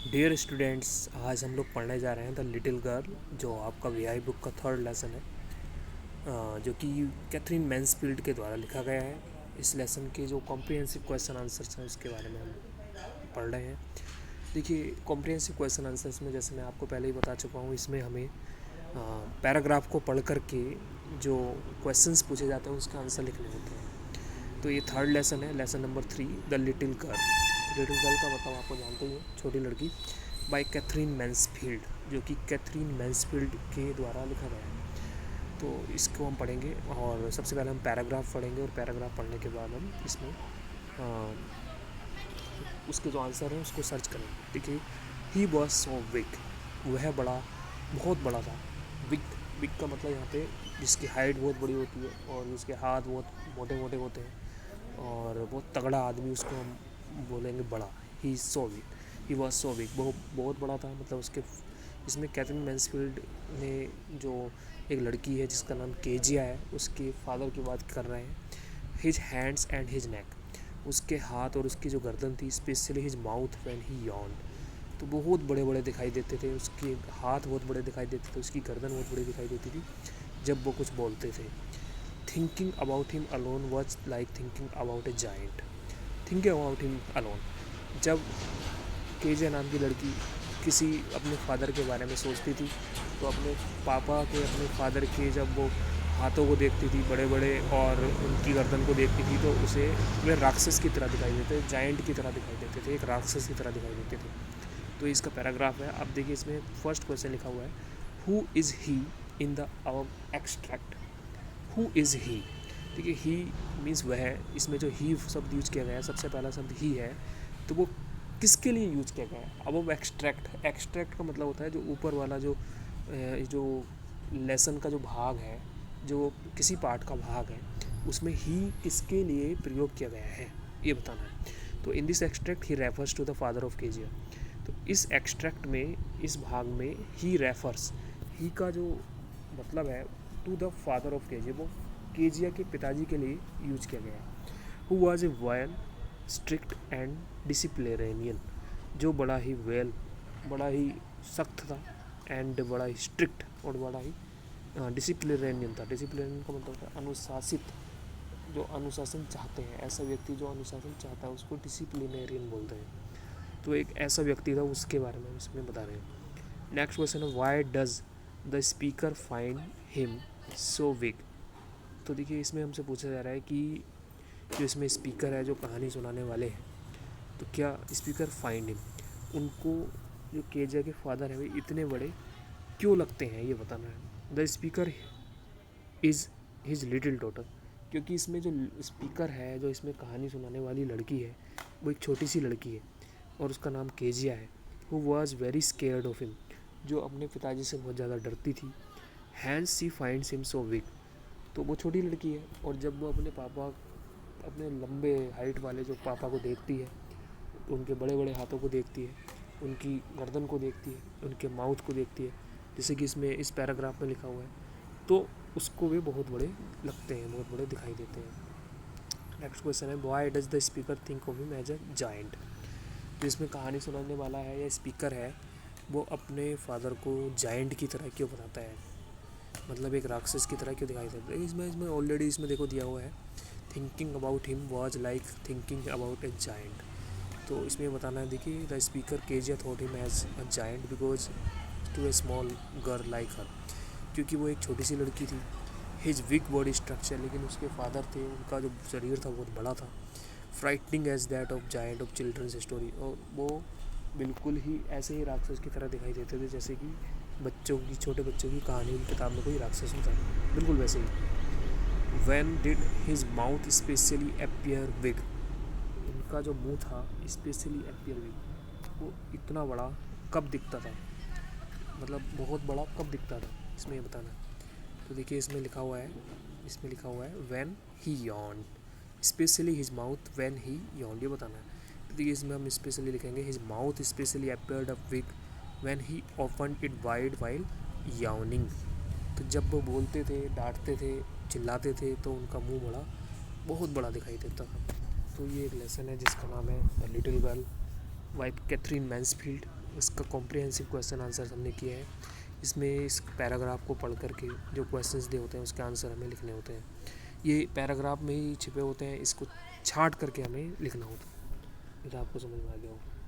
Dear students, आज हम लोग पढ़ने जा रहे हैं द लिटिल गर्ल, जो आपका वीआई बुक का थर्ड लेसन है, जो कि कैथरीन मैन्सफील्ड के द्वारा लिखा गया है। इस लेसन के जो कॉम्प्रिहेंसिव क्वेश्चन आंसर्स हैं उसके बारे में हम पढ़ रहे हैं। देखिए, कॉम्प्रिहेंसिव क्वेश्चन आंसर्स में, जैसे मैं आपको पहले ही बता चुका हूँ, इसमें हमें पैराग्राफ को पढ़ कर के जो क्वेश्चंस पूछे जाते हैं उसके आंसर लिखने होते हैं। तो ये थर्ड लेसन है, lesson number 3, the little girl. Little girl का मतलब आपको जानते ही हैं, छोटी लड़की, बाय कैथरीन मैन्सफील्ड, जो कि कैथरीन मैन्सफील्ड के द्वारा लिखा गया है। तो इसको हम पढ़ेंगे और सबसे पहले हम पैराग्राफ पढ़ेंगे और पैराग्राफ पढ़ने के बाद हम इसमें उसके जो आंसर हैं उसको सर्च करेंगे। देखिए, ही वॉज सो बिग, वह बड़ा, बहुत बड़ा था। बिग, बिग का मतलब यहाँ पे जिसकी हाइट बहुत बड़ी होती है और जिसके हाथ बहुत मोटे मोटे होते हैं और बहुत तगड़ा आदमी, उसको हम बोलेंगे बड़ा। He so big, he was so big, बहुत बड़ा था। मतलब उसके, इसमें कैथरीन मैन्सफील्ड ने, जो एक लड़की है जिसका नाम केजिया है, उसके फादर की बात कर रहे हैं। His hands and his neck, उसके हाथ और उसकी जो गर्दन थी, specially his mouth when he yawned, तो बहुत बड़े बड़े दिखाई देते थे। उसके हाथ बहुत बड़े दिखाई देते थे, उसकी गर्दन बहुत बड़ी दिखाई देती थी जब वो कुछ बोलते थे। Thinking about him alone was like thinking about A giant. Thinking about him alone, जब केजे नाम की लड़की किसी अपने फादर के बारे में सोचती थी, तो अपने पापा के, अपने फादर के जब वो हाथों को देखती थी बड़े बड़े और उनकी गर्दन को देखती थी, तो उसे वे राक्षस की तरह दिखाई देते थे, जाइंट की तरह दिखाई देते थे, एक राक्षस की तरह दिखाई देते थे। तो इसका पैराग्राफ है। अब देखिए, इसमें फर्स्ट क्वेश्चन लिखा हुआ है, who is he in the above extract. Who is he, देखिए ही मीन्स वह है। इसमें जो ही शब्द यूज किया गया है, सबसे पहला शब्द ही है, तो वो किसके लिए यूज किया गया है? अब एक्सट्रैक्ट, एक्सट्रैक्ट का मतलब होता है जो ऊपर वाला जो लेसन का जो भाग है, जो किसी पार्ट का भाग है, उसमें ही किसके लिए प्रयोग किया गया है ये बताना है। तो in this extract he refers to the father of Kezia. तो इस एक्सट्रैक्ट में, इस भाग में ही रेफर्स, ही का जो मतलब है, to the father of Kezia, वो केजिया के पिताजी के लिए यूज किया गया है। Who was a vile, strict and disciplinarian, जो बड़ा ही वेल, बड़ा ही सख्त था, एंड बड़ा ही स्ट्रिक्ट और बड़ा ही डिसिप्लिनेरियन था। डिसिप्लिनेरियन का मतलब होता है अनुशासित, जो अनुशासन चाहते हैं, ऐसा व्यक्ति जो अनुशासन चाहता है उसको डिसिप्लिनेरियन बोलते हैं। तो एक ऐसा व्यक्ति था, उसके बारे में इसमें बता रहे हैं। नेक्स्ट क्वेश्चन है, why does the speaker find him so weak. तो देखिए, इसमें हमसे पूछा जा रहा है कि जो इसमें स्पीकर है, जो कहानी सुनाने वाले हैं, तो क्या स्पीकर फाइंड हिम, उनको जो केजिया के फादर हैं वे इतने बड़े क्यों लगते हैं ये बताना है। The speaker is his little daughter, क्योंकि इसमें जो स्पीकर है, जो इसमें कहानी सुनाने वाली लड़की है, वो एक छोटी सी लड़की है और उसका नाम केजिया है। Who was very scared of him, जो अपने पिताजी से बहुत ज़्यादा डरती थी। हैंस सी फाइंड्स हिम सो वीक, तो वो छोटी लड़की है और जब वो अपने पापा, अपने लंबे हाइट वाले जो पापा को देखती है, उनके बड़े बड़े हाथों को देखती है, उनकी गर्दन को देखती है, उनके माउथ को देखती है, जैसे कि इसमें इस पैराग्राफ में लिखा हुआ है, तो उसको वे बहुत बड़े लगते हैं, बहुत बड़े दिखाई देते हैं। नेक्स्ट क्वेश्चन है, why does the speaker think of him as a giant. तो इसमें कहानी सुनाने वाला है या स्पीकर है, वो अपने फादर को जायंट की तरह क्यों बताता है, मतलब एक राक्षस की तरह क्यों दिखाई देता है। इसमें ऑलरेडी इसमें देखो दिया हुआ है, thinking about him was like thinking about a giant. तो इसमें बताना है, देखिए, the speaker Kezia thought him as a giant because to a small girl like her, क्योंकि वो एक छोटी सी लड़की थी। हिज वीक बॉडी स्ट्रक्चर, लेकिन उसके फादर थे, उनका जो शरीर था बहुत बड़ा था। Frightening as that of giant of children's story, और वो बिल्कुल ही ऐसे ही राक्षस की तरह दिखाई देते थे जैसे कि बच्चों की, छोटे बच्चों की कहानी की किताब में कोई राक्षस होता है, बिल्कुल वैसे ही। When did his mouth specially appear big, उनका जो मुंह था स्पेशली अपियर बिग, वो इतना बड़ा कब दिखता था, मतलब बहुत बड़ा कब दिखता था, इसमें ये बताना है। तो देखिए, इसमें लिखा हुआ है, इसमें लिखा हुआ है when he yawned, specially his mouth when he yawned, ये बताना है। तो देखिए, इसमें हम स्पेशली लिखेंगे his mouth specially appeared a big when he opened it wide while yawning, तो जब वो बोलते थे, डांटते थे, चिल्लाते थे, तो उनका मुंह बड़ा, बहुत बड़ा दिखाई देता था। तो ये एक लेसन है जिसका नाम है the little girl by Katherine Mansfield. इसका कॉम्प्रिहेंसिव क्वेश्चन आंसर हमने किया है। इसमें इस पैराग्राफ को पढ़ करके जो क्वेश्चंस दिए होते हैं उसके आंसर हमें लिखने होते हैं। ये पैराग्राफ में ही छिपे होते हैं, इसको छांट करके हमें लिखना होता है। ये तो आपको समझ में आ गया होगा।